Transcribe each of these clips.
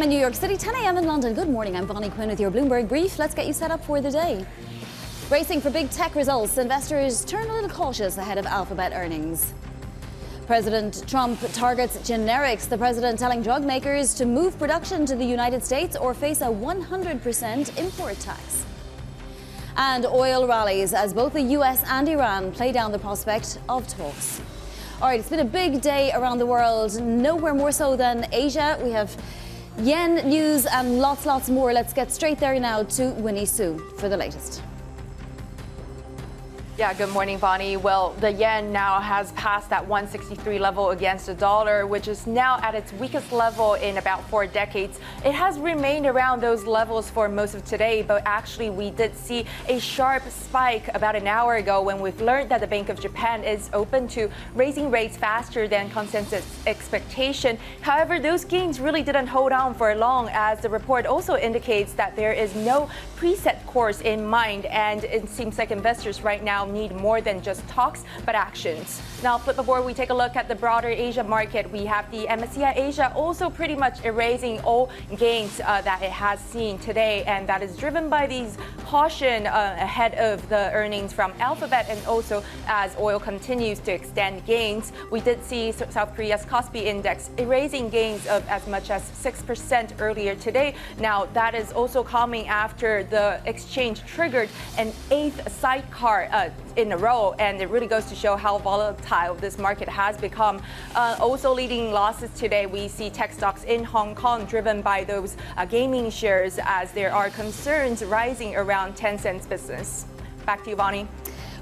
a.m. in New York City, 10 a.m. in London. Good morning, I'm Bonnie Quinn with your Bloomberg Brief. Let's get you set up for the day. Racing for big tech results, investors turn a little cautious ahead of Alphabet earnings. President Trump targets generics, the president telling drug makers to move production to the United States or face a 100% import tax. And oil rallies as both the US and Iran play down the prospect of talks. All right, it's been a big day around the world, nowhere more so than Asia. We have yen news and lots more. Let's get straight there now to Winnie Su for the latest. Yeah, good morning, Bonnie. Well, the yen now has passed that 163 level against the dollar, which is now at its weakest level in about 4 decades. It has remained around those levels for most of today, but actually we did see a sharp spike about an hour ago when we've learned that the Bank of Japan is open to raising rates faster than consensus expectation. However, those gains really didn't hold on for long, as the report also indicates that there is no preset course in mind, and it seems like investors right now need more than just talks, but actions. Now, flip aboard, we take a look at the broader Asia market. We have the MSCI Asia also pretty much erasing all gains that it has seen today, and that is driven by these caution ahead of the earnings from Alphabet, and also as oil continues to extend gains. We did see South Korea's Kospi index erasing gains of as much as 6% earlier today. Now, that is also coming after the exchange triggered an 8th sidecar in a row, and it really goes to show how volatile this market has become. Also leading losses today, we see tech stocks in Hong Kong driven by those gaming shares, as there are concerns rising around Tencent's business. Back to you, Bonnie.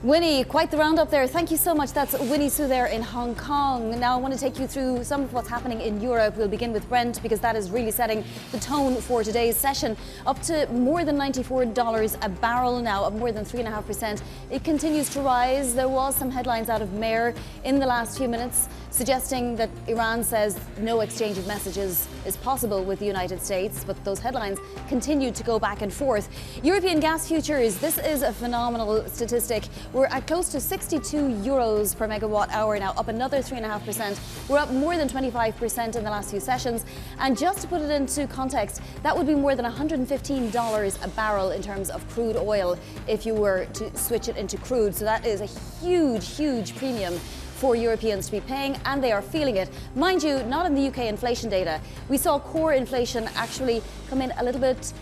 Winnie, quite the roundup there. Thank you so much. That's Winnie Su there in Hong Kong. Now I want to take you through some of what's happening in Europe. We'll begin with Brent, because that is really setting the tone for today's session. Up to more than $94 a barrel now, up more than 3.5%. It continues to rise. There was some headlines out of Mayor in the last few minutes suggesting that Iran says no exchange of messages is possible with the United States, but those headlines continue to go back and forth. European gas futures, this is a phenomenal statistic. We're at close to 62 euros per megawatt hour now, up another 3.5%. We're up more than 25% in the last few sessions. And just to put it into context, that would be more than $115 a barrel in terms of crude oil if you were to switch it into crude. So that is a huge premium for Europeans to be paying, and they are feeling it. Mind you, not in the UK inflation data. We saw core inflation actually come in a little bit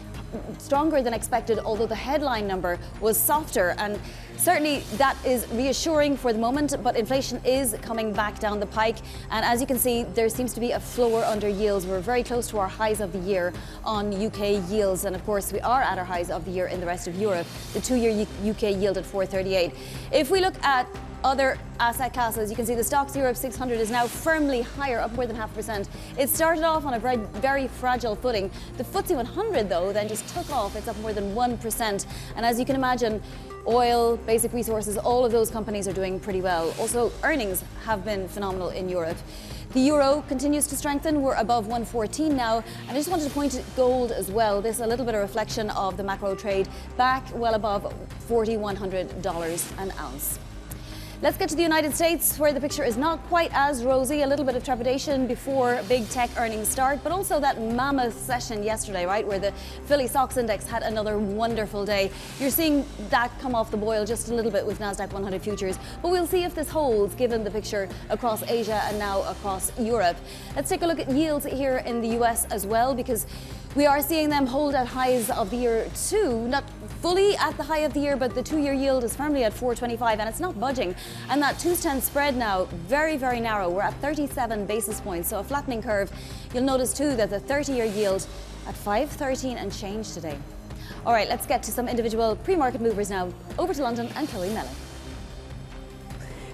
stronger than expected, although the headline number was softer, and certainly that is reassuring for the moment, but inflation is coming back down the pike, and as you can see, there seems to be a floor under yields. We're very close to our highs of the year on UK yields, and of course we are at our highs of the year in the rest of Europe. The 2-year UK yield at 4.38. If we look at other asset classes, you can see the Stocks Europe 600 is now firmly higher, up more than 0.5%. It started off on a very fragile footing. The FTSE 100, though, then just took off. It's up more than 1%. And as you can imagine, oil, basic resources, all of those companies are doing pretty well. Also, earnings have been phenomenal in Europe. The euro continues to strengthen. We're above 114 now. And I just wanted to point to gold as well. This is a little bit of reflection of the macro trade, back well above $4,100 an ounce. Let's get to the United States, where the picture is not quite as rosy. A little bit of trepidation before big tech earnings start, but also that mammoth session yesterday, right, where the Philly Stocks Index had another wonderful day. You're seeing that come off the boil just a little bit with NASDAQ 100 futures, but we'll see if this holds given the picture across Asia and now across Europe. Let's take a look at yields here in the US as well, because we are seeing them hold at highs of the year too. Not fully at the high of the year, but the 2-year yield is firmly at 4.25, and it's not budging. And that 2-10 spread now, very narrow. We're at 37 basis points, so a flattening curve. You'll notice too that the 30-year yield at 5.13 and change today. All right, let's get to some individual pre-market movers now. Over to London and Chloe Mellon.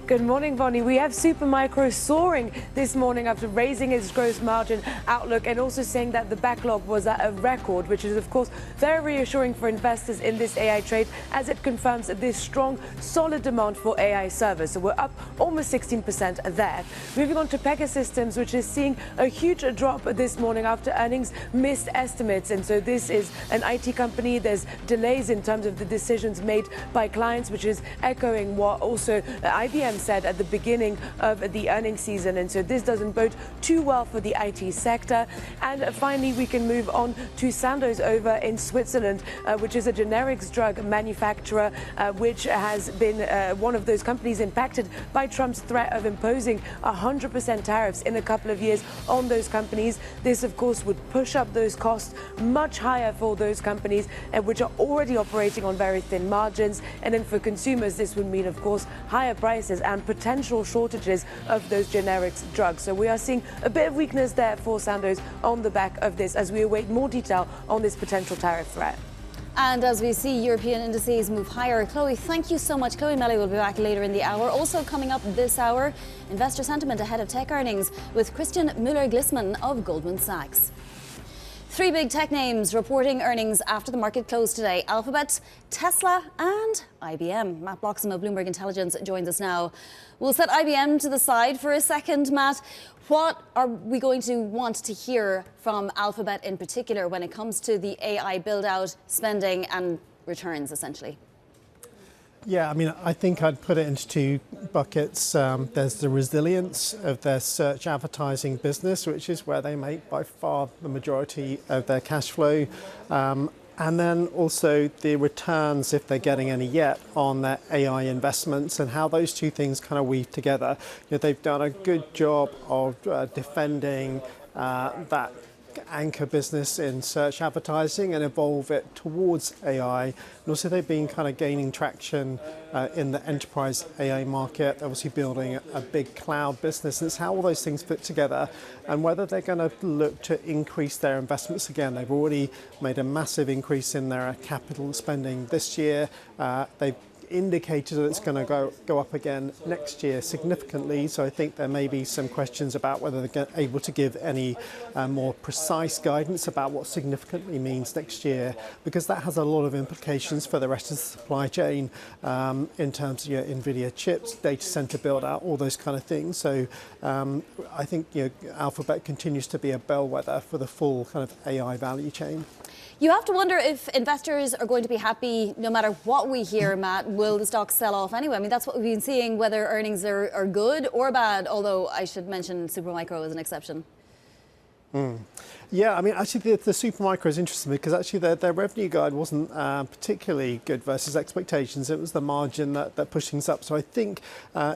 Good morning, Bonnie. We have Supermicro soaring this morning after raising its gross margin outlook and also saying that the backlog was at a record, which is, of course, very reassuring for investors in this AI trade, as it confirms this strong, solid demand for AI servers. So we're up almost 16% there. Moving on to Pegasystems, which is seeing a huge drop this morning after earnings missed estimates. And so this is an IT company. There's delays in terms of the decisions made by clients, which is echoing what also IBM GM said at the beginning of the earnings season. And so this doesn't bode too well for the IT sector. And finally, we can move on to Sandoz over in Switzerland, which is a generics drug manufacturer, which has been one of those companies impacted by Trump's threat of imposing 100% tariffs in a couple of years on those companies. This, of course, would push up those costs much higher for those companies, which are already operating on very thin margins. And then for consumers, this would mean, of course, higher prices and potential shortages of those generics drugs. So we are seeing a bit of weakness there for Sandoz on the back of this as we await more detail on this potential tariff threat. And as we see European indices move higher, Chloe, thank you so much. Chloe Melly will be back later in the hour. Also coming up this hour, investor sentiment ahead of tech earnings with Christian Mueller-Glissman of Goldman Sachs. Three big tech names reporting earnings after the market closed today: Alphabet, Tesla and IBM. Matt Bloxham of Bloomberg Intelligence joins us now. We'll set IBM to the side for a second. Matt, what are we going to want to hear from Alphabet in particular when it comes to the AI build-out, spending and returns, essentially? Yeah, I mean, I think I'd put it into two buckets. There's the resilience of their search advertising business, which is where they make by far the majority of their cash flow. And then also the returns, if they're getting any yet, on their AI investments and how those two things kind of weave together. You know, they've done a good job of defending that anchor business in search advertising and evolve it towards AI. And also they've been kind of gaining traction in the enterprise AI market, obviously building a big cloud business. And it's how all those things fit together and whether they're going to look to increase their investments again. They've already made a massive increase in their capital spending this year. They've indicated that it's going to go up again next year significantly. So I think there may be some questions about whether they're able to give any more precise guidance about what significantly means next year, because that has a lot of implications for the rest of the supply chain in terms of NVIDIA chips, data center build out, all those kind of things. So I think Alphabet continues to be a bellwether for the full kind of AI value chain. You have to wonder if investors are going to be happy no matter what we hear, Matt. Will the stock sell off anyway? I mean, that's what we've been seeing, whether earnings are good or bad, although I should mention Supermicro as an exception. Yeah, I mean, actually, the Supermicro is interesting because actually their revenue guide wasn't particularly good versus expectations. It was the margin that pushed things up. So I think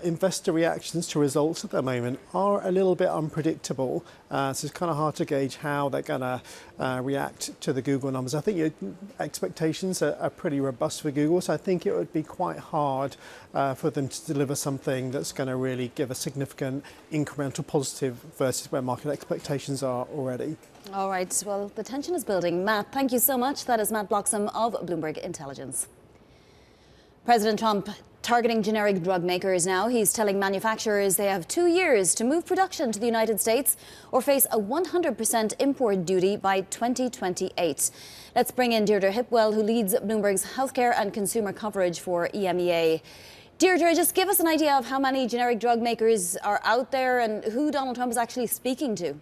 investor reactions to results at the moment are a little bit unpredictable. So it's kind of hard to gauge how they're going to react to the Google numbers. I think expectations are pretty robust for Google. So I think it would be quite hard for them to deliver something that's going to really give a significant incremental positive versus where market expectations are already. All right, well, the tension is building. Matt, thank you so much. That is Matt Bloxham of Bloomberg Intelligence. President Trump targeting generic drug makers now. He's telling manufacturers they have 2 years to move production to the United States or face a 100% import duty by 2028. Let's bring in Deirdre Hipwell, who leads Bloomberg's healthcare and consumer coverage for EMEA. Deirdre, just give us an idea of how many generic drug makers are out there and who Donald Trump is actually speaking to.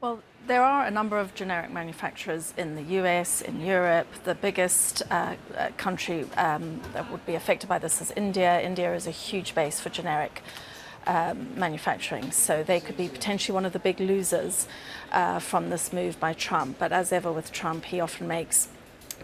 Well, there are a number of generic manufacturers in the US, in Europe. The biggest country that would be affected by this is India. India is a huge base for generic manufacturing, so they could be potentially one of the big losers from this move by Trump. But as ever with Trump, he often makes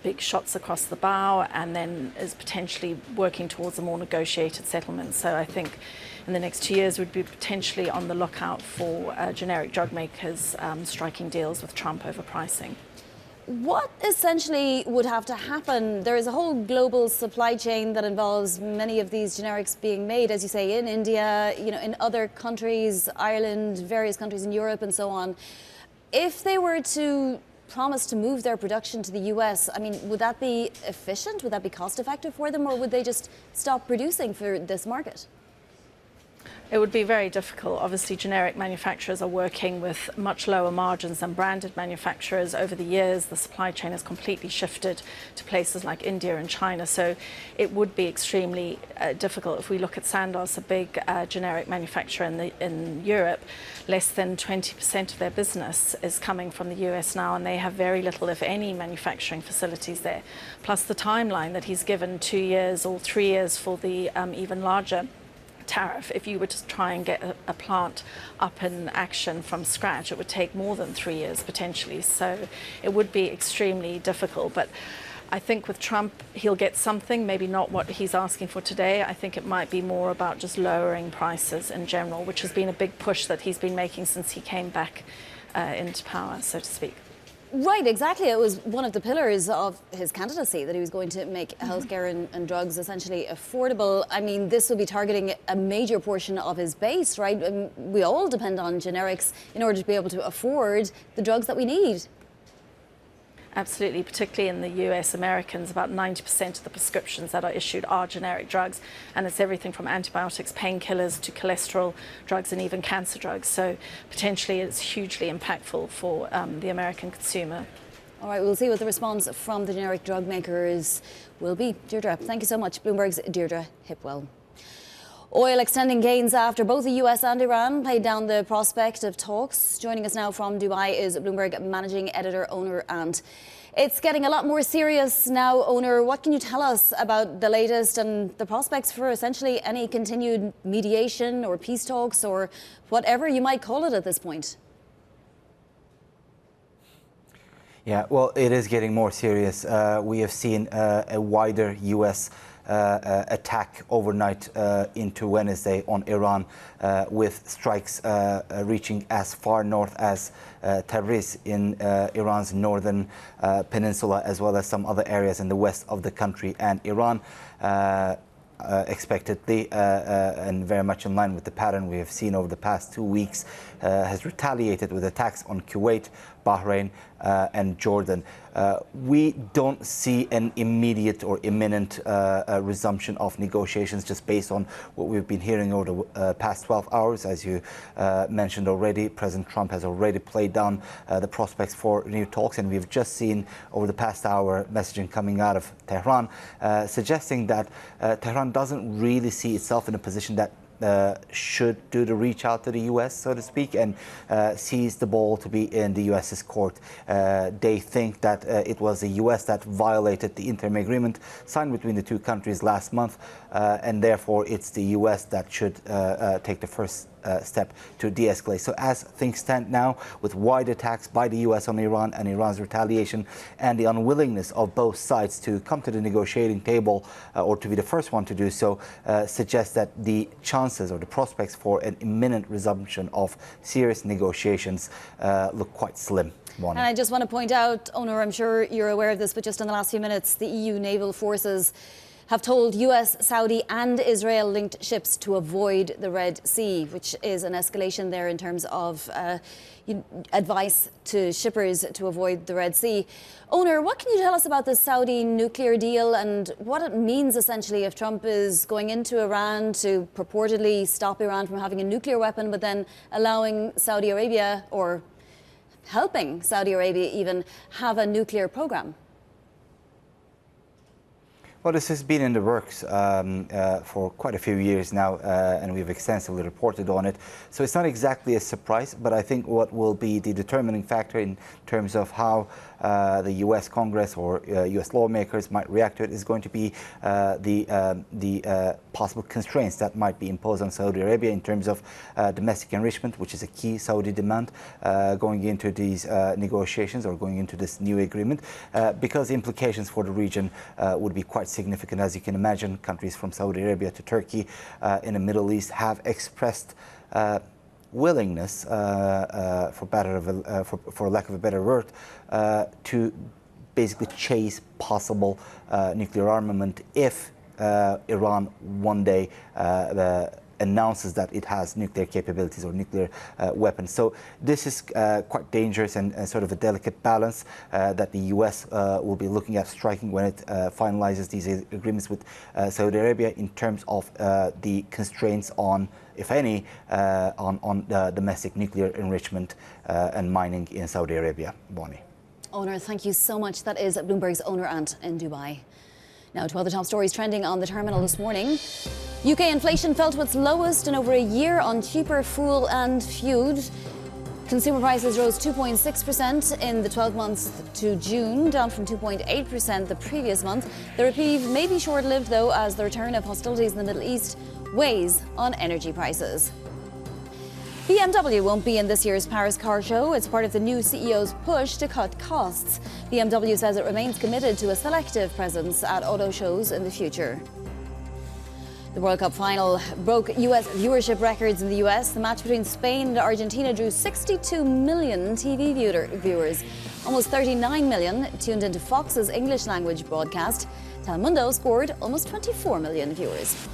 big shots across the bow and then is potentially working towards a more negotiated settlement. So I think in the next 2 years we'd be potentially on the lookout for generic drug makers striking deals with Trump over pricing. What essentially would have to happen? There is a whole global supply chain that involves many of these generics being made, as you say, in India, in other countries, Ireland, various countries in Europe and so on. If they were to promise to move their production to the US, I mean, would that be efficient? Would that be cost effective for them, or would they just stop producing for this market? It would be very difficult. Obviously, generic manufacturers are working with much lower margins than branded manufacturers. Over the years, the supply chain has completely shifted to places like India and China. So it would be extremely difficult. If we look at Sandoz, a big generic manufacturer in Europe, less than 20% of their business is coming from the US now, and they have very little, if any, manufacturing facilities there. Plus the timeline that he's given, 2 years or 3 years for the even larger tariff. If you were to try and get a plant up in action from scratch, it would take more than 3 years potentially. So it would be extremely difficult. But I think with Trump, he'll get something, maybe not what he's asking for today. I think it might be more about just lowering prices in general, which has been a big push that he's been making since he came back into power, so to speak. Right, exactly. It was one of the pillars of his candidacy that he was going to make healthcare and drugs essentially affordable. I mean, this will be targeting a major portion of his base, right? We all depend on generics in order to be able to afford the drugs that we need. Absolutely, particularly in the US, Americans, about 90% of the prescriptions that are issued are generic drugs, and it's everything from antibiotics, painkillers to cholesterol drugs and even cancer drugs. So potentially it's hugely impactful for the American consumer. All right, we'll see what the response from the generic drug makers will be. Deirdre, thank you so much. Bloomberg's Deirdre Hipwell. Oil extending gains after both the US and Iran played down the prospect of talks. Joining us now from Dubai is Bloomberg managing editor, owner, and it's getting a lot more serious now, owner. What can you tell us about the latest and the prospects for essentially any continued mediation or peace talks or whatever you might call it at this point? Yeah, well, it is getting more serious. We have seen a wider US attack overnight into Wednesday on Iran, with strikes reaching as far north as Tariff in Iran's northern peninsula, as well as some other areas in the west of the country. And Iran, expectedly and very much in line with the pattern we have seen over the past 2 weeks, has retaliated with attacks on Kuwait, Bahrain and Jordan. We don't see an immediate or imminent resumption of negotiations, just based on what we've been hearing over the past 12 hours. As you mentioned already, President Trump has already played down the prospects for new talks, and we've just seen over the past hour messaging coming out of Tehran suggesting that Tehran doesn't really see itself in a position that should do the reach out to the US, so to speak, and sees the ball to be in the US's court. They think that it was the US that violated the interim agreement signed between the two countries last month, and therefore it's the US that should take the first step to de-escalate. So as things stand now, with wide attacks by the US on Iran and Iran's retaliation and the unwillingness of both sides to come to the negotiating table or to be the first one to do so, suggests that the chances or the prospects for an imminent resumption of serious negotiations look quite slim. And I just want to point out, owner, I'm sure you're aware of this, but just in the last few minutes, the EU naval forces have told US, Saudi and Israel-linked ships to avoid the Red Sea, which is an escalation there in terms of advice to shippers to avoid the Red Sea. Owner, what can you tell us about the Saudi nuclear deal and what it means essentially if Trump is going into Iran to purportedly stop Iran from having a nuclear weapon, but then allowing Saudi Arabia, or helping Saudi Arabia even, have a nuclear program? Well, this has been in the works for quite a few years now, and we've extensively reported on it. So it's not exactly a surprise, but I think what will be the determining factor in terms of how the US Congress or US lawmakers might react to it is going to be the possible constraints that might be imposed on Saudi Arabia in terms of domestic enrichment, which is a key Saudi demand going into these negotiations or going into this new agreement, because the implications for the region would be quite significant. As you can imagine, countries from Saudi Arabia to Turkey in the Middle East have expressed willingness, for lack of a better word, to basically chase possible nuclear armament if Iran one day announces that it has nuclear capabilities or nuclear weapons. So this is quite dangerous and sort of a delicate balance that the US will be looking at striking when it finalizes these agreements with Saudi Arabia in terms of the constraints on if any, on the domestic nuclear enrichment and mining in Saudi Arabia. Bonnie. Owner, thank you so much. That is Bloomberg's owner aunt in Dubai. Now to other top stories trending on the terminal this morning. UK inflation fell to its lowest in over a year on cheaper fuel and food. Consumer prices rose 2.6% in the 12 months to June, down from 2.8% the previous month. The reprieve may be short-lived, though, as the return of hostilities in the Middle East weighs on energy prices. BMW won't be in this year's Paris car show. It's part of the new CEO's push to cut costs. BMW says it remains committed to a selective presence at auto shows in the future. The World Cup final broke US viewership records in the US. The match between Spain and Argentina drew 62 million TV viewers. Almost 39 million tuned into Fox's English language broadcast. Telemundo scored almost 24 million viewers.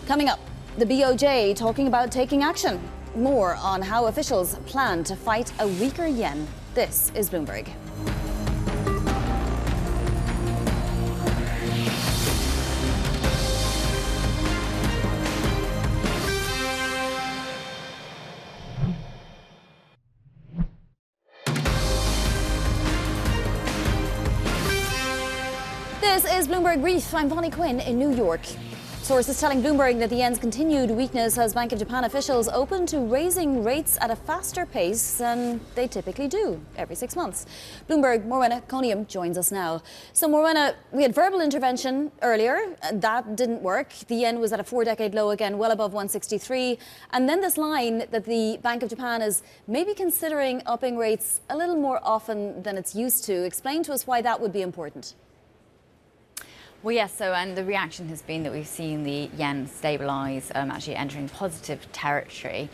Coming up, the BOJ talking about taking action. More on how officials plan to fight a weaker yen. This is Bloomberg. This is Bloomberg Brief. I'm Bonnie Quinn in New York. Sources telling Bloomberg that the yen's continued weakness has Bank of Japan officials open to raising rates at a faster pace than they typically do every 6 months. Bloomberg Morwenna Conium joins us now. So Morwenna, we had verbal intervention earlier. That didn't work. The yen was at a 4-decade low again, well above 163. And then this line that the Bank of Japan is maybe considering upping rates a little more often than it's used to. Explain to us why that would be important. Well, yes, and the reaction has been that we've seen the yen stabilise, actually entering positive territory.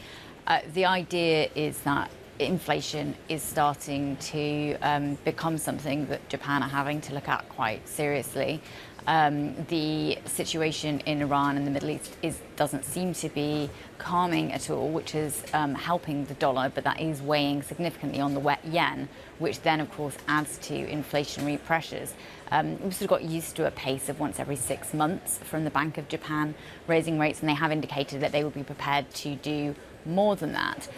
The idea is that inflation is starting to become something that Japan are having to look at quite seriously. The situation in Iran and the Middle East doesn't seem to be calming at all, which is helping the dollar, but that is weighing significantly on the wet yen, which then, of course, adds to inflationary pressures. We've sort of got used to a pace of once every 6 months from the Bank of Japan raising rates, and they have indicated that they will be prepared to do more than that.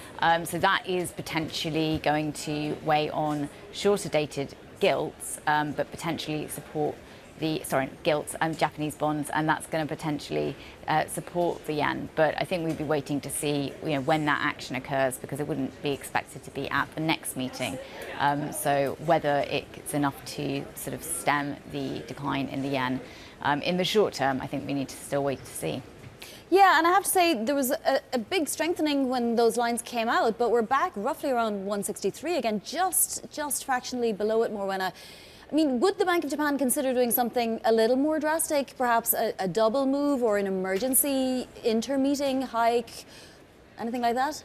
So that is potentially going to weigh on shorter dated gilts, but potentially support Japanese bonds, and that's going to potentially support the yen. But I think we'd be waiting to see, when that action occurs, because it wouldn't be expected to be at the next meeting. So whether it's enough to sort of stem the decline in the yen in the short term, I think we need to still wait to see. Yeah, and I have to say there was a big strengthening when those lines came out, but we're back roughly around 163 again, just fractionally below it, Morwenna. I mean, would the Bank of Japan consider doing something a little more drastic, perhaps a double move or an emergency inter-meeting hike, anything like that?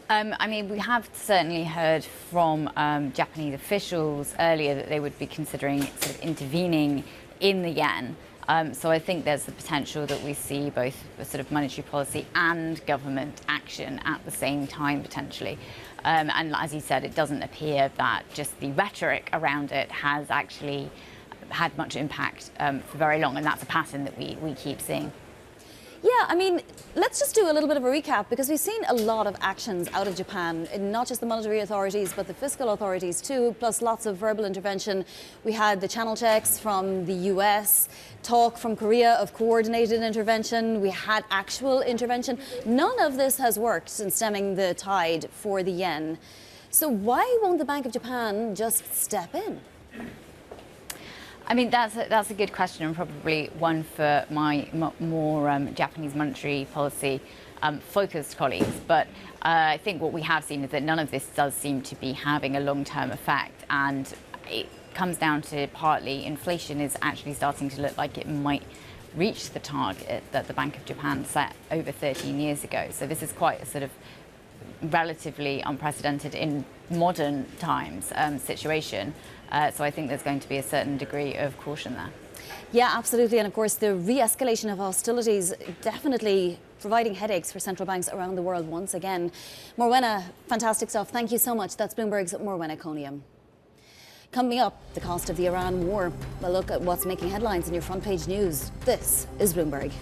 I mean, we have certainly heard from Japanese officials earlier that they would be considering sort of intervening in the yen. So I think there's the potential that we see both a sort of monetary policy and government action at the same time, potentially. And as you said, it doesn't appear that just the rhetoric around it has actually had much impact for very long, and that's a pattern that we keep seeing. Yeah, I mean, let's just do a little bit of a recap, because we've seen a lot of actions out of Japan, not just the monetary authorities, but the fiscal authorities too, plus lots of verbal intervention. We had the channel checks from the US, talk from Korea of coordinated intervention. We had actual intervention. None of this has worked in stemming the tide for the yen. So why won't the Bank of Japan just step in? I mean, that's a good question, and probably one for my more Japanese monetary policy focused colleagues. But I think what we have seen is that none of this does seem to be having a long-term effect, and it comes down to partly inflation is actually starting to look like it might reach the target that the Bank of Japan set over 13 years ago. So this is quite a sort of relatively unprecedented in modern times situation. So I think there's going to be a certain degree of caution there. Yeah, absolutely. And of course, the re-escalation of hostilities definitely providing headaches for central banks around the world once again. Morwenna, fantastic stuff. Thank you so much. That's Bloomberg's Morwenna Conium. Coming up, the cost of the Iran war. A look at what's making headlines in your front page news. This is Bloomberg.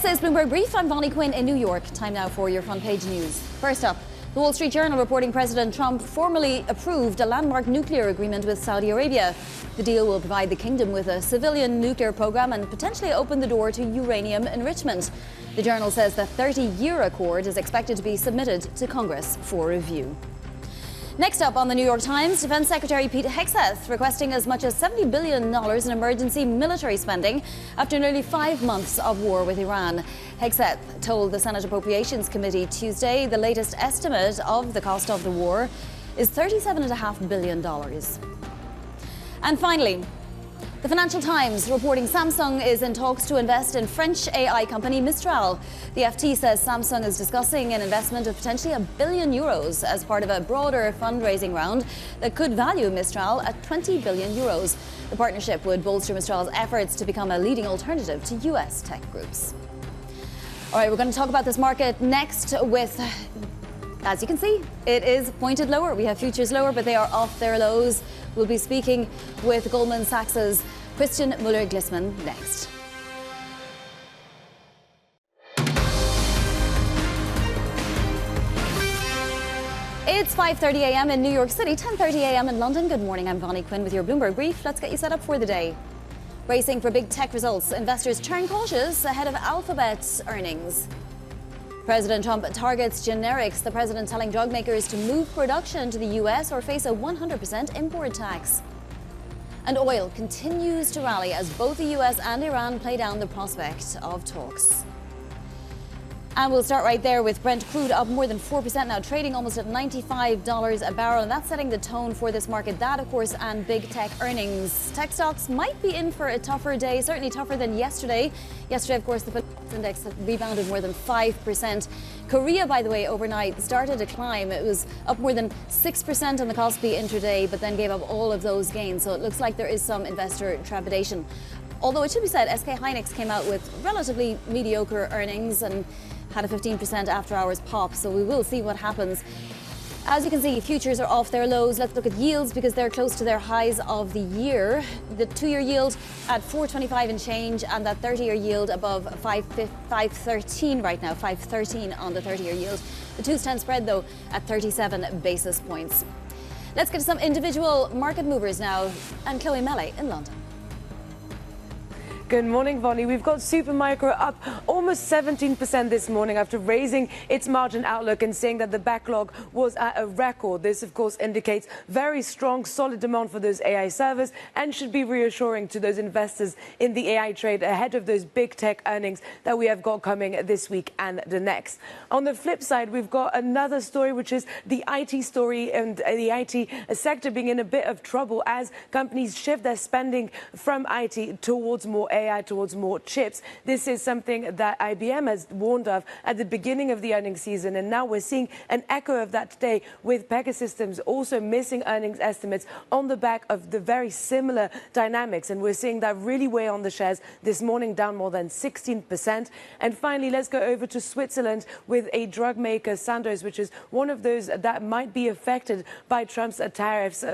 This is Bloomberg Brief. I'm Bonnie Quinn in New York. Time now for your front page news. First up, the Wall Street Journal reporting President Trump formally approved a landmark nuclear agreement with Saudi Arabia. The deal will provide the kingdom with a civilian nuclear program and potentially open the door to uranium enrichment. The Journal says the 30-year accord is expected to be submitted to Congress for review. Next up on the New York Times, Defense Secretary Pete Hegseth requesting as much as $70 billion in emergency military spending after nearly 5 months of war with Iran. Hegseth told the Senate Appropriations Committee Tuesday the latest estimate of the cost of the war is $37.5 billion. And finally, the Financial Times reporting Samsung is in talks to invest in French AI company Mistral. The FT says Samsung is discussing an investment of potentially €1 billion as part of a broader fundraising round that could value Mistral at €20 billion. The partnership would bolster Mistral's efforts to become a leading alternative to US tech groups. All right, we're going to talk about this market next with, as you can see, it is pointed lower. We have futures lower, but they are off their lows. We'll be speaking with Goldman Sachs' Christian Mueller-Glissman next. It's 5:30 a.m. in New York City, 10:30 a.m. in London. Good morning, I'm Bonnie Quinn with your Bloomberg Brief. Let's get you set up for the day. Racing for big tech results, investors turn cautious ahead of Alphabet's earnings. President Trump targets generics, the president telling drug makers to move production to the US or face a 100% import tax. And oil continues to rally as both the US and Iran play down the prospect of talks. And we'll start right there with Brent crude up more than 4% now, trading almost at $95 a barrel. And that's setting the tone for this market. That, of course, and big tech earnings. Tech stocks might be in for a tougher day, certainly tougher than yesterday. Yesterday, of course, the Valuations index rebounded more than 5%. Korea, by the way, overnight started to climb. It was up more than 6% on the Kospi intraday, but then gave up all of those gains. So it looks like there is some investor trepidation. Although it should be said, SK Hynix came out with relatively mediocre earnings and had a 15% after-hours pop, so we will see what happens. As you can see, futures are off their lows. Let's look at yields because they're close to their highs of the year. The 2-year yield at 4.25 and change, and that 30-year yield above 5.13 right now, 5.13 on the 30-year yield. The 2-10 spread, though, at 37 basis points. Let's get to some individual market movers now, and Chloe Mele in London. Good morning, Bonnie. We've got Supermicro up almost 17% this morning after raising its margin outlook and saying that the backlog was at a record. This, of course, indicates very strong, solid demand for those AI servers and should be reassuring to those investors in the AI trade ahead of those big tech earnings that we have got coming this week and the next. On the flip side, we've got another story, which is the IT story and the IT sector being in a bit of trouble as companies shift their spending from IT towards more AI, towards more chips. This is something that IBM has warned of at the beginning of the earnings season, and now we're seeing an echo of that today with Pegasystems also missing earnings estimates on the back of the very similar dynamics, and we're seeing that really weigh on the shares this morning, down more than 16%. And finally, let's go over to Switzerland with a drug maker, Sandoz, which is one of those that might be affected by Trump's tariffs,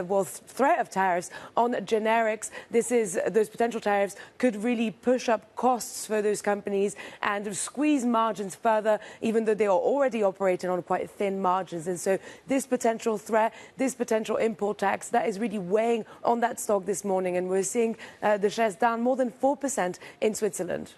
threat of tariffs on generics. Those potential tariffs could really push up costs for those companies and squeeze margins further, even though they are already operating on quite thin margins. And so this potential threat, this potential import tax, that is really weighing on that stock this morning. And we're seeing the shares down more than 4% in Switzerland.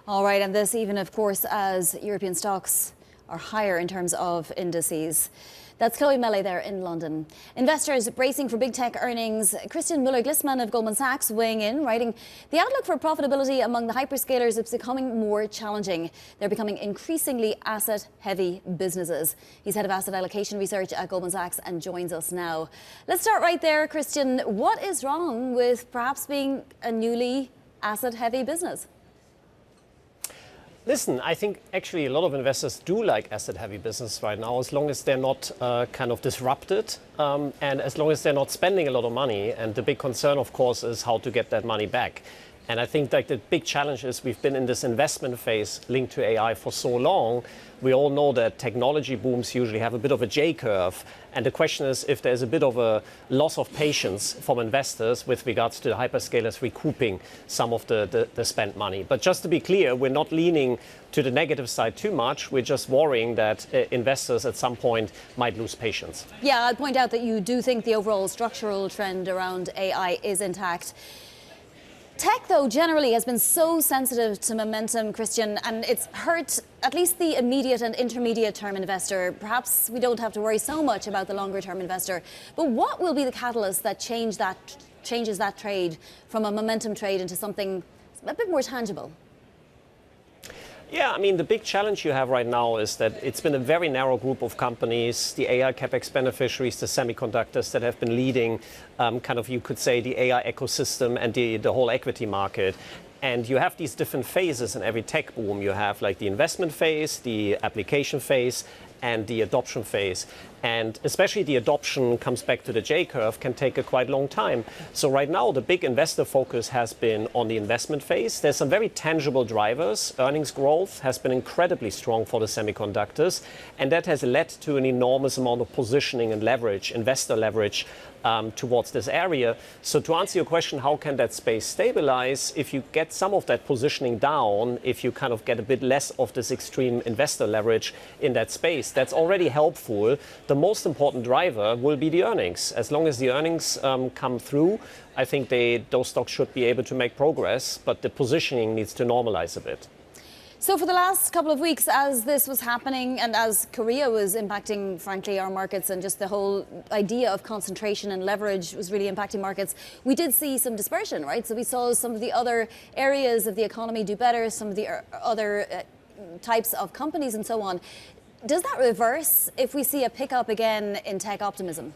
All right, and this even, of course, as European stocks are higher in terms of indices. That's Chloe Mele there in London. Investors bracing for big tech earnings. Christian Mueller-Glissman of Goldman Sachs weighing in, writing, the outlook for profitability among the hyperscalers is becoming more challenging. They're becoming increasingly asset-heavy businesses. He's head of asset allocation research at Goldman Sachs and joins us now. Let's start right there, Christian. What is wrong with perhaps being a newly asset-heavy business? Listen, I think actually a lot of investors do like asset-heavy business right now, as long as they're not kind of disrupted and as long as they're not spending a lot of money. And the big concern, of course, is how to get that money back. And I think like the big challenge is we've been in this investment phase linked to AI for so long. We all know that technology booms usually have a bit of a J curve. And the question is if there's a bit of a loss of patience from investors with regards to the hyperscalers recouping some of the spent money. But just to be clear, we're not leaning to the negative side too much. We're just worrying that investors at some point might lose patience. Yeah, I'd point out that you do think the overall structural trend around AI is intact. Tech, though, generally has been so sensitive to momentum, Christian, and it's hurt at least the immediate and intermediate term investor. Perhaps we don't have to worry so much about the longer term investor. But what will be the catalyst that changes that trade from a momentum trade into something a bit more tangible? Yeah, I mean, the big challenge you have right now is that it's been a very narrow group of companies, the AI CapEx beneficiaries, the semiconductors that have been leading kind of, you could say, the AI ecosystem and the whole equity market. And you have these different phases in every tech boom. You have like the investment phase, the application phase, and the adoption phase. And especially the adoption comes back to the J curve, can take a quite long time. So right now, the big investor focus has been on the investment phase. There's some very tangible drivers. Earnings growth has been incredibly strong for the semiconductors. And that has led to an enormous amount of positioning and leverage, investor leverage, towards this area. So to answer your question, how can that space stabilize? If you get some of that positioning down, if you kind of get a bit less of this extreme investor leverage in that space, that's already helpful. The most important driver will be the earnings. As long as the earnings come through, I think those stocks should be able to make progress, but the positioning needs to normalize a bit. So for the last couple of weeks, as this was happening and as Korea was impacting, frankly, our markets, and just the whole idea of concentration and leverage was really impacting markets, we did see some dispersion, right? So we saw some of the other areas of the economy do better, some of the other types of companies and so on. Does that reverse if we see a pickup again in tech optimism?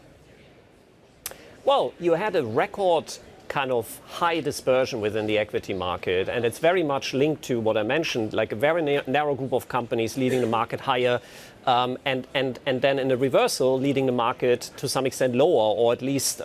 Well, you had a record kind of high dispersion within the equity market, and it's very much linked to what I mentioned, like a very narrow group of companies leading the market higher, and then in a reversal leading the market to some extent lower, or at least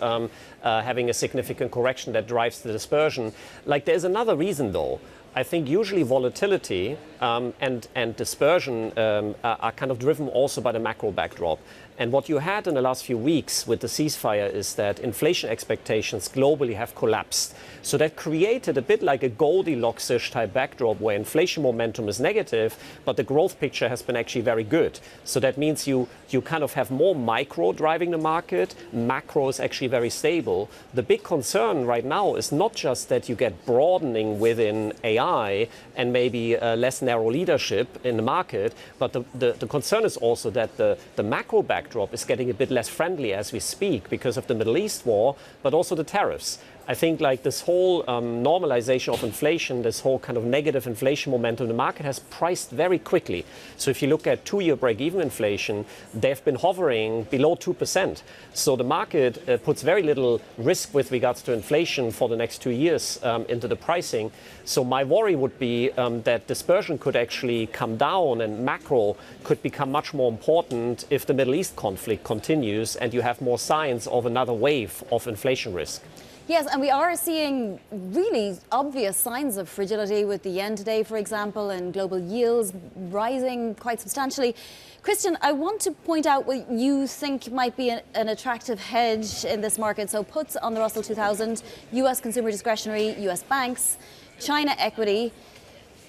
having a significant correction that drives the dispersion. Like, there's another reason though. I think usually volatility and dispersion are kind of driven also by the macro backdrop. And what you had in the last few weeks with the ceasefire is that inflation expectations globally have collapsed. So that created a bit like a Goldilocks-ish type backdrop where inflation momentum is negative, but the growth picture has been actually very good. So that means you kind of have more micro driving the market. Macro is actually very stable. The big concern right now is not just that you get broadening within AI and maybe less narrow leadership in the market, but the concern is also that the macro backdrop is getting a bit less friendly as we speak because of the Middle East war, but also the tariffs. I think like this whole normalization of inflation, this whole kind of negative inflation momentum, the market has priced very quickly. So if you look at two-year break-even inflation, they've been hovering below 2%. So the market puts very little risk with regards to inflation for the next 2 years into the pricing. So my worry would be that dispersion could actually come down and macro could become much more important if the Middle East conflict continues and you have more signs of another wave of inflation risk. Yes, and we are seeing really obvious signs of fragility with the yen today, for example, and global yields rising quite substantially. Christian, I want to point out what you think might be an attractive hedge in this market. So puts on the Russell 2000, US consumer discretionary, US banks, China equity.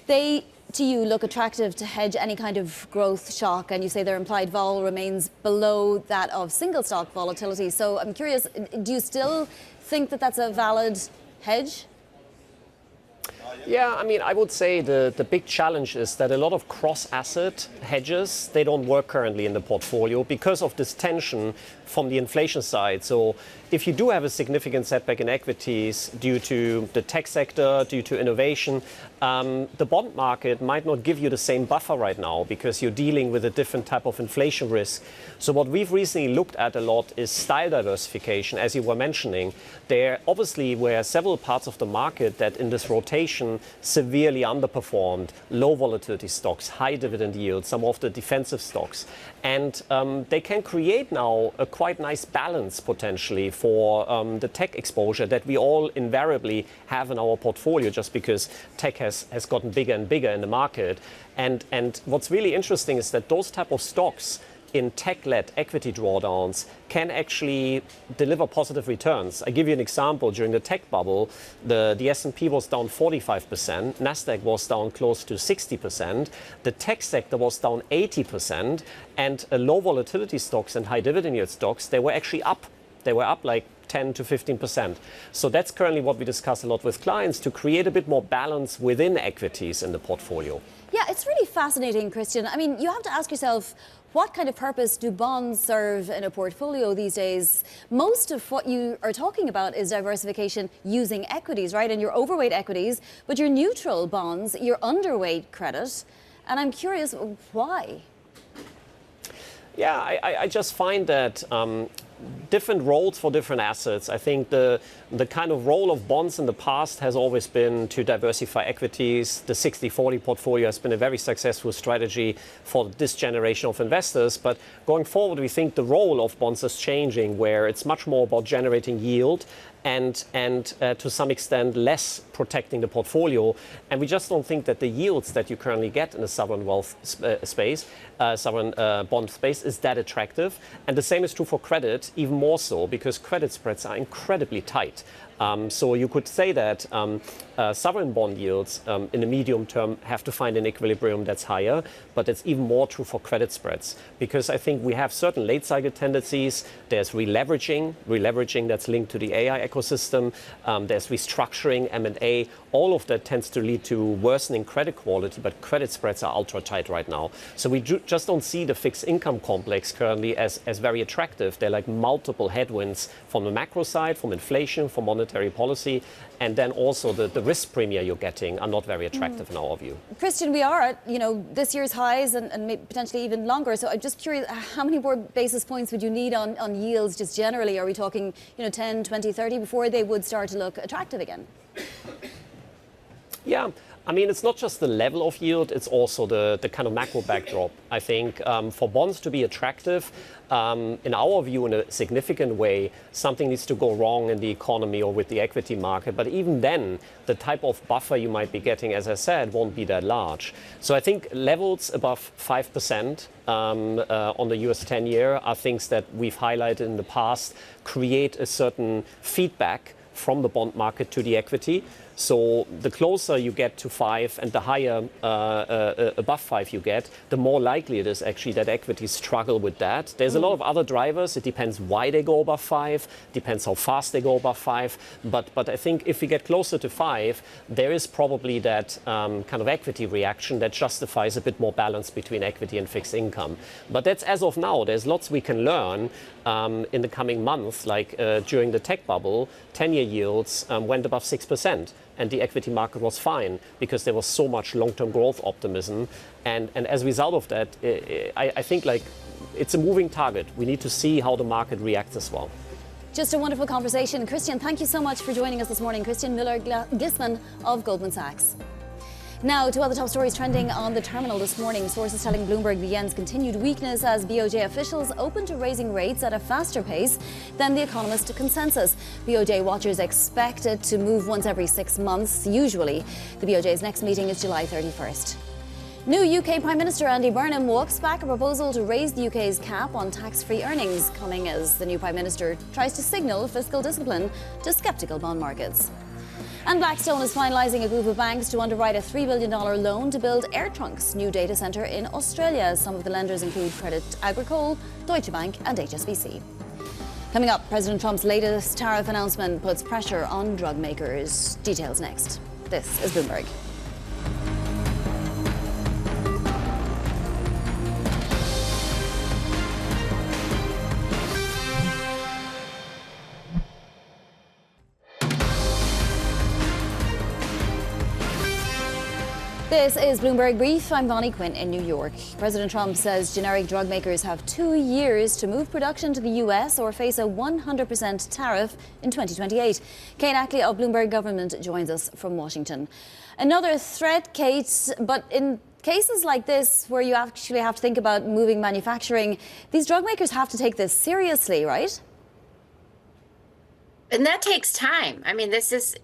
They, to you, look attractive to hedge any kind of growth shock, and you say their implied vol remains below that of single stock volatility. So I'm curious, do you still think that that's a valid hedge? Yeah, I mean, I would say the big challenge is that a lot of cross-asset hedges, they don't work currently in the portfolio because of this tension from the inflation side. So if you do have a significant setback in equities due to the tech sector, due to innovation, the bond market might not give you the same buffer right now because you're dealing with a different type of inflation risk. So what we've recently looked at a lot is style diversification, as you were mentioning. There obviously were several parts of the market that in this rotation severely underperformed, low volatility stocks, high dividend yield, some of the defensive stocks. And they can create now a quite nice balance potentially for the tech exposure that we all invariably have in our portfolio, just because tech has gotten bigger and bigger in the market. And what's really interesting is that those type of stocks in tech-led equity drawdowns can actually deliver positive returns. I give you an example. During the tech bubble, the S&P was down 45%, Nasdaq was down close to 60%, the tech sector was down 80%, and low volatility stocks and high dividend yield stocks, they were actually up. They were up like 10 to 15%. So that's currently what we discuss a lot with clients, to create a bit more balance within equities in the portfolio. Yeah, it's really fascinating, Christian. I mean, you have to ask yourself, what kind of purpose do bonds serve in a portfolio these days? Most of what you are talking about is diversification using equities, right? And you're overweight equities, but you're neutral bonds, you're underweight credit. And I'm curious, why? Yeah, I just find that different roles for different assets. I think the kind of role of bonds in the past has always been to diversify equities. The 60-40 portfolio has been a very successful strategy for this generation of investors. But going forward, we think the role of bonds is changing, where it's much more about generating yield and to some extent less protecting the portfolio. And we just don't think that the yields that you currently get in the sovereign wealth space, sovereign bond space, is that attractive. And the same is true for credit, even more so, because credit spreads are incredibly tight. So you could say that sovereign bond yields in the medium term have to find an equilibrium that's higher, but it's even more true for credit spreads, because I think we have certain late cycle tendencies. There's releveraging that's linked to the AI ecosystem. There's restructuring, M&A. All of that tends to lead to worsening credit quality, but credit spreads are ultra tight right now. So we just don't see the fixed income complex currently as very attractive. They're like multiple headwinds from the macro side, from inflation, from monetary policy, and then also the risk premia you're getting are not very attractive in our view. Christian, we are at this year's highs and maybe potentially even longer. So I'm just curious, how many more basis points would you need on yields just generally? Are we talking 10, 20, 30 before they would start to look attractive again? Yeah. I mean, it's not just the level of yield, it's also the kind of macro backdrop. I think for bonds to be attractive, in our view, in a significant way, something needs to go wrong in the economy or with the equity market. But even then, the type of buffer you might be getting, as I said, won't be that large. So I think levels above 5% on the US 10-year are things that we've highlighted in the past, create a certain feedback from the bond market to the equity. So the closer you get to 5 and the higher above 5 you get, the more likely it is actually that equities struggle with that. There's a lot of other drivers. It depends why they go above 5, depends how fast they go above 5. But I think if we get closer to 5, there is probably that kind of equity reaction that justifies a bit more balance between equity and fixed income. But that's as of now. There's lots we can learn in the coming months, like during the tech bubble, 10-year yields went above 6%. And the equity market was fine because there was so much long-term growth optimism. And as a result of that, I think like it's a moving target. We need to see how the market reacts as well. Just a wonderful conversation. Christian, thank you so much for joining us this morning. Christian Mueller-Glissman of Goldman Sachs. Now to other top stories trending on the terminal this morning. Sources telling Bloomberg the yen's continued weakness as BOJ officials open to raising rates at a faster pace than the economist consensus. BOJ watchers expect it to move once every 6 months, usually. The BOJ's next meeting is July 31st. New UK Prime Minister Andy Burnham walks back a proposal to raise the UK's cap on tax-free earnings, coming as the new Prime Minister tries to signal fiscal discipline to sceptical bond markets. And Blackstone is finalising a group of banks to underwrite a $3 billion loan to build AirTrunk's new data centre in Australia. Some of the lenders include Credit Agricole, Deutsche Bank and HSBC. Coming up, President Trump's latest tariff announcement puts pressure on drug makers. Details next. This is Bloomberg. This is Bloomberg Brief. I'm Bonnie Quinn in New York. President Trump says generic drug makers have 2 years to move production to the US or face a 100% tariff in 2028. Kate Ackley of Bloomberg Government joins us from Washington. Another threat, Kate, but in cases like this where you actually have to think about moving manufacturing, these drug makers have to take this seriously, right? And that takes time. I mean,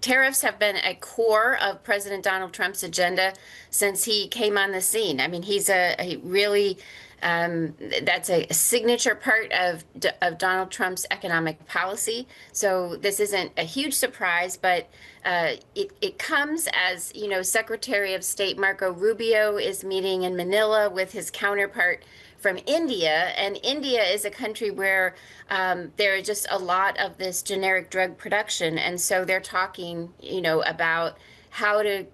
tariffs have been a core of President Donald Trump's agenda since he came on the scene. I mean, he really, that's a signature part of Donald Trump's economic policy. So this isn't a huge surprise, but it comes as, Secretary of State Marco Rubio is meeting in Manila with his counterpart from India, and India is a country where there is just a lot of this generic drug production, and so they're talking, about how to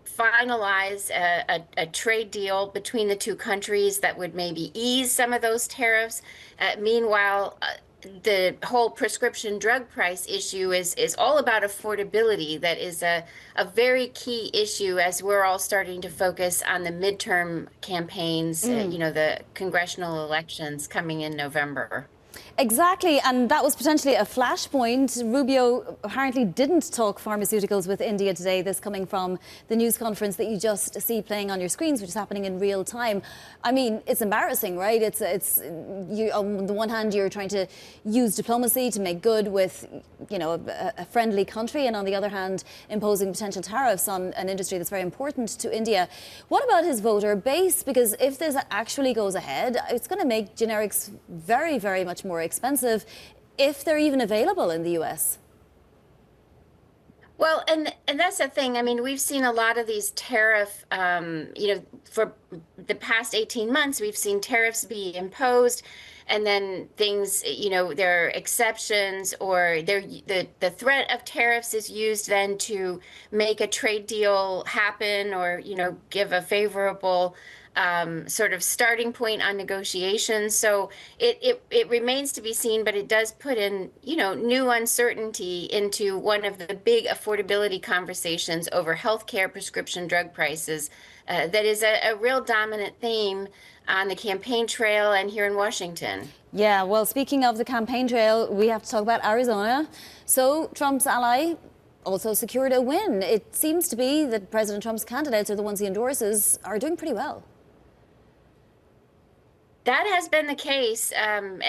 finalize a trade deal between the two countries that would maybe ease some of those tariffs. Meanwhile, the whole prescription drug price issue is all about affordability. That is a very key issue as we're all starting to focus on the midterm campaigns, the congressional elections coming in November. Exactly, and that was potentially a flashpoint. Rubio apparently didn't talk pharmaceuticals with India today, this coming from the news conference that you just see playing on your screens, which is happening in real time. I mean, it's embarrassing, right? It's you, on the one hand, you're trying to use diplomacy to make good with, a friendly country, and on the other hand, imposing potential tariffs on an industry that's very important to India. What about his voter base? Because if this actually goes ahead, it's going to make generics very, very much more expensive, if they're even available in the US. Well, and that's the thing. I mean, we've seen a lot of these tariff, for the past 18 months, we've seen tariffs be imposed, and then things, there are exceptions, or the threat of tariffs is used then to make a trade deal happen, or, give a favorable sort of starting point on negotiations. So it remains to be seen, but it does put in, new uncertainty into one of the big affordability conversations over healthcare prescription drug prices. That is a real dominant theme on the campaign trail and here in Washington. Yeah, well, speaking of the campaign trail, we have to talk about Arizona. So Trump's ally also secured a win. It seems to be that President Trump's candidates, or the ones he endorses, are doing pretty well. That has been the case. And,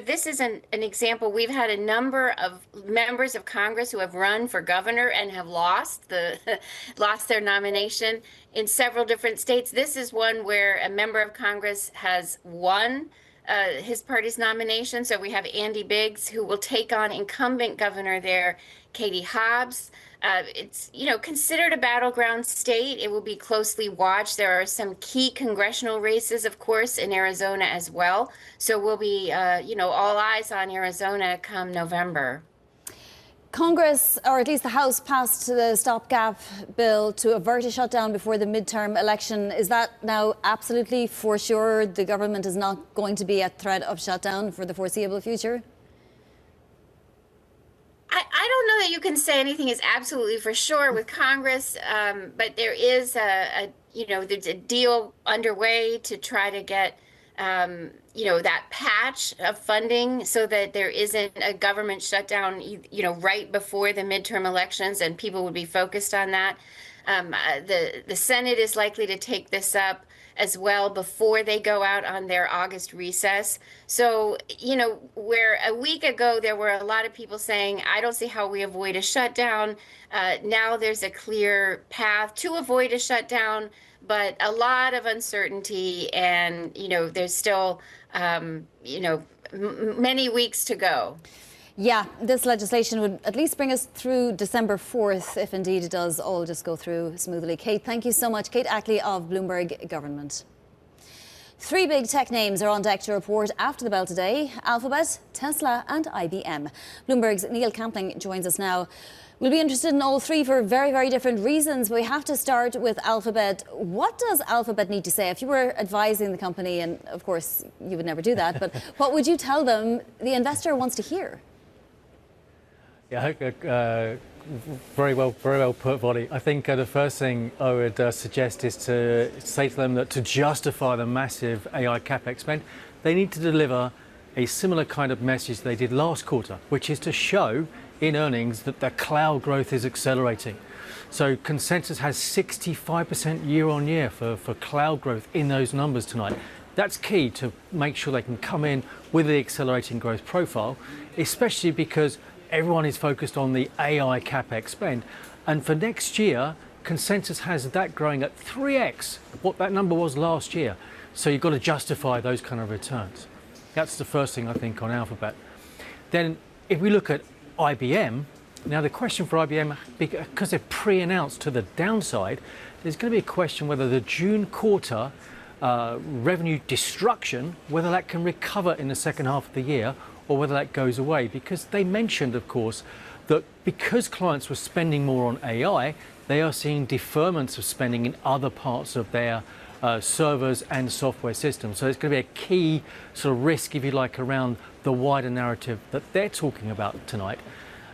this is an example. We've had a number of members of Congress who have run for governor and have lost their nomination in several different states. This is one where a member of Congress has won his party's nomination. So we have Andy Biggs, who will take on incumbent governor there, Katie Hobbs. It's, considered a battleground state. It will be closely watched. There are some key congressional races, of course, in Arizona as well. So we'll be, all eyes on Arizona come November. Congress, or at least the House, passed the stopgap bill to avert a shutdown before the midterm election. Is that now absolutely for sure the government is not going to be at threat of shutdown for the foreseeable future? I don't know that you can say anything is absolutely for sure with Congress, but there is there's a deal underway to try to get, that patch of funding so that there isn't a government shutdown, right before the midterm elections, and people would be focused on that. The Senate is likely to take this up as well before they go out on their August recess. So, where a week ago there were a lot of people saying, I don't see how we avoid a shutdown. Now there's a clear path to avoid a shutdown, but a lot of uncertainty, and, there's still, many weeks to go. Yeah, this legislation would at least bring us through December 4th, if indeed it does all just go through smoothly. Kate, thank you so much. Kate Ackley of Bloomberg Government. Three big tech names are on deck to report after the bell today: Alphabet, Tesla and IBM. Bloomberg's Neil Campling joins us now. We'll be interested in all three for very, very different reasons, but we have to start with Alphabet. What does Alphabet need to say? If you were advising the company, and of course you would never do that, but what would you tell them the investor wants to hear? Yeah, very well put, Vonnie. I think the first thing I would suggest is to say to them that to justify the massive AI capex spend, they need to deliver a similar kind of message they did last quarter, which is to show in earnings that their cloud growth is accelerating. So consensus has 65% year on year for cloud growth in those numbers tonight. That's key to make sure they can come in with the accelerating growth profile, especially because everyone is focused on the AI CapEx spend. And for next year, consensus has that growing at 3x what that number was last year. So you've got to justify those kind of returns. That's the first thing I think on Alphabet. Then if we look at IBM, now the question for IBM, because they're pre-announced to the downside, there's going to be a question whether the June quarter revenue destruction, whether that can recover in the second half of the year or whether that goes away. Because they mentioned, of course, that because clients were spending more on AI, they are seeing deferments of spending in other parts of their servers and software systems. So it's going to be a key sort of risk, if you like, around the wider narrative that they're talking about tonight.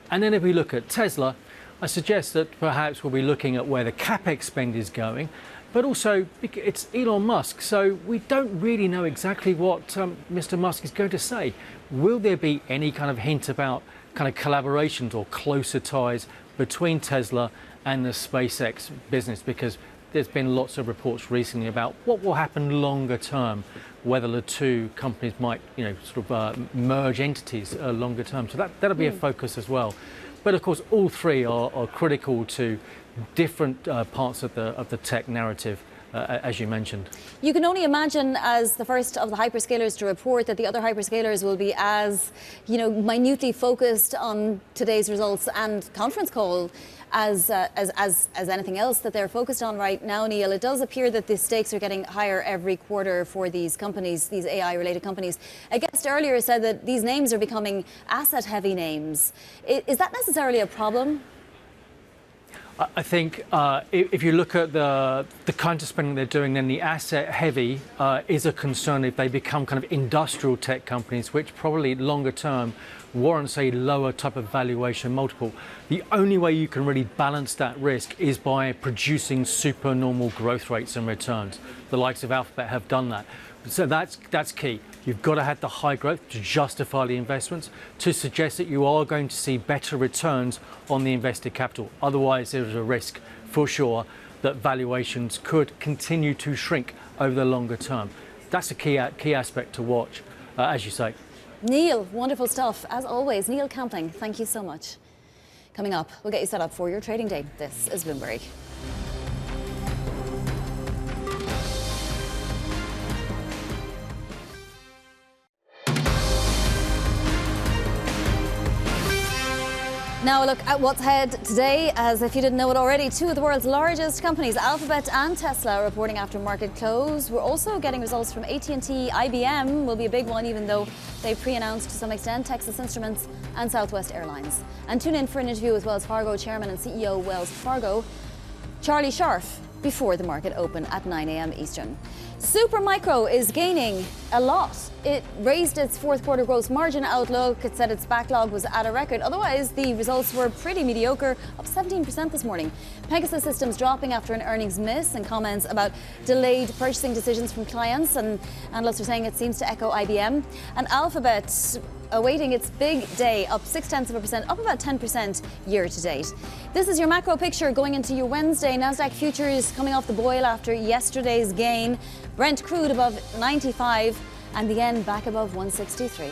And then if we look at Tesla, I suggest that perhaps we'll be looking at where the CapEx spend is going, but also it's Elon Musk. So we don't really know exactly what Mr. Musk is going to say. Will there be any kind of hint about kind of collaborations or closer ties between Tesla and the SpaceX business? Because there's been lots of reports recently about what will happen longer term, whether the two companies might, sort of merge entities longer term. So that'll be a focus as well. But of course, all three are critical to different parts of the tech narrative, as you mentioned. You can only imagine, as the first of the hyperscalers to report, that the other hyperscalers will be as, minutely focused on today's results and conference call as anything else that they're focused on right now, Neil. It does appear that the stakes are getting higher every quarter for these companies, these AI-related companies. A guest earlier said that these names are becoming asset-heavy names. Is that necessarily a problem? I think if you look at the kind of spending they're doing, then the asset heavy is a concern if they become kind of industrial tech companies, which probably longer term warrants a lower type of valuation multiple. The only way you can really balance that risk is by producing supernormal growth rates and returns. The likes of Alphabet have done that. So that's key. You've got to have the high growth to justify the investments, to suggest that you are going to see better returns on the invested capital. Otherwise, there's a risk for sure that valuations could continue to shrink over the longer term. That's a key aspect to watch, as you say. Neil, wonderful stuff. As always, Neil Campling, thank you so much. Coming up, we'll get you set up for your trading day. This is Bloomberg. Now a look at what's ahead today. As if you didn't know it already, two of the world's largest companies, Alphabet and Tesla, are reporting after market close. We're also getting results from AT&T. IBM will be a big one, even though they pre-announced to some extent Texas Instruments and Southwest Airlines. And tune in for an interview with Wells Fargo Chairman and CEO Wells Fargo, Charlie Scharf, before the market open at 9 a.m. Eastern. Supermicro is gaining a lot. It raised its fourth quarter gross margin outlook. It said its backlog was at a record. Otherwise, the results were pretty mediocre, up 17% this morning. Pegasus Systems dropping after an earnings miss, and comments about delayed purchasing decisions from clients. And analysts are saying it seems to echo IBM. And Alphabet awaiting its big day, up 0.6%, up about 10% year to date. This is your macro picture going into your Wednesday. Nasdaq futures coming off the boil after yesterday's gain. Brent crude above 95 and the yen back above 163.